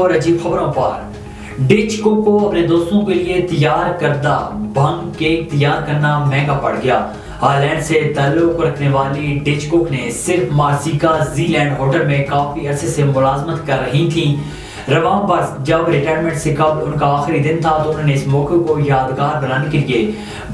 اور عجیب خبروں پر۔ ڈچ کوک کو اپنے دوستوں کے لیے تیار کردہ بھنگ کیک تیار کرنا مہنگا پڑ گیا۔ آئرلینڈ سے تعلق رکھنے والی ڈچ کوک نے صرف مارسیکا زی لینڈ ہوٹل میں کافی عرصے سے ملازمت کر رہی تھیں۔ رواں برس جب ریٹائرمنٹ سے قبل ان کا آخری دن تھا تو انہوں نے اس موقع کو یادگار بنانے کے لیے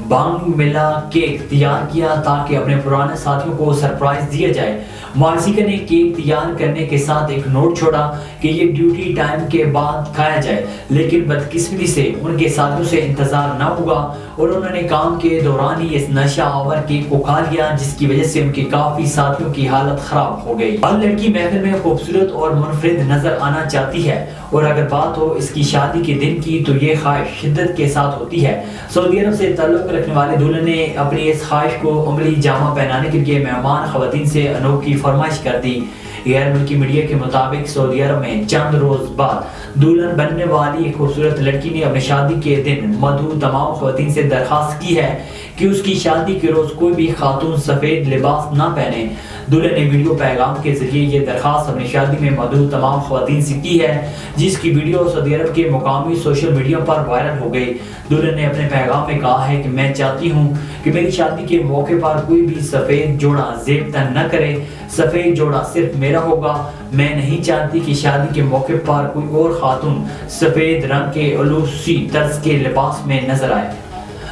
بھنگ ملا کیک تیار کیا تاکہ اپنے پرانے ساتھیوں کو سرپرائز دیا جائے۔ مارسیکا نے کیک تیار کرنے کے ساتھ ایک نوٹ چھوڑا کہ یہ ڈیوٹی ٹائم کے بعد کھایا جائے، لیکن بدقسمتی سے ان کے ساتھیوں سے انتظار نہ ہوا اور انہوں نے کام کے دوران ہی اس نشہ آور کیک کو کھا لیا، جس کی وجہ سے ان کے کافی ساتھیوں کی حالت خراب ہو گئی۔ ہر لڑکی محفل میں خوبصورت اور منفرد نظر آنا چاہتی ہے، اور اگر بات ہو اس کی شادی کے دن کی تو یہ خواہش شدت کے ساتھ ہوتی ہے۔ سعودی عرب سے تعلق رکھنے والے دلہن نے اپنی اس خواہش کو عملی جامہ پہنانے کے لیے مہمان خواتین سے انوکھی فرمائش کر دی۔ غیر ملکی میڈیا کے مطابق سعودی عرب میں چند روز بعد دلہن بننے والی ایک خوبصورت لڑکی نے اپنے شادی کے دن مدعو تمام خواتین سے درخواست کی ہے کہ اس کی شادی کے روز کوئی بھی خاتون سفید لباس نہ پہنے۔ دلہن نے ویڈیو پیغام کے ذریعے یہ درخواست اپنی شادی میں مدعو تمام خواتین سے کی ہے، جس کی ویڈیو سعودی عرب کے مقامی سوشل میڈیا پر وائرل ہو گئی۔ دلہن نے اپنے پیغام میں کہا ہے کہ میں چاہتی ہوں کہ میری شادی کے موقع پر کوئی بھی سفید جوڑا زیب تن نہ کرے، سفید جوڑا صرف میرا ہوگا۔ میں نہیں چاہتی کہ شادی کے موقع پر کوئی اور خاتون سفید رنگ کے علوسی طرز کے لباس میں نظر آئے۔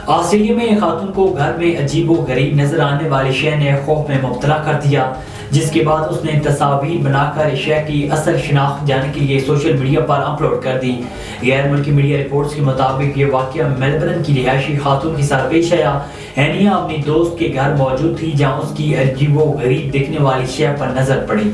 آسٹریلیا میں ایک خاتون کو گھر میں عجیب و غریب نظر آنے والی شے نے خوف میں مبتلا کر دیا، جس کے بعد اس نے تصاویر بنا کر اس شے کی اصل شناخت جاننے کے لیے سوشل میڈیا پر اپلوڈ کر دی۔ غیر ملکی میڈیا رپورٹس کے مطابق یہ واقعہ میلبرن کی رہائشی خاتون کے ساتھ پیش آیا۔ ہینیا اپنی دوست کے گھر موجود تھی جہاں اس کی عجیب و غریب دکھنے والی شے پر نظر پڑی۔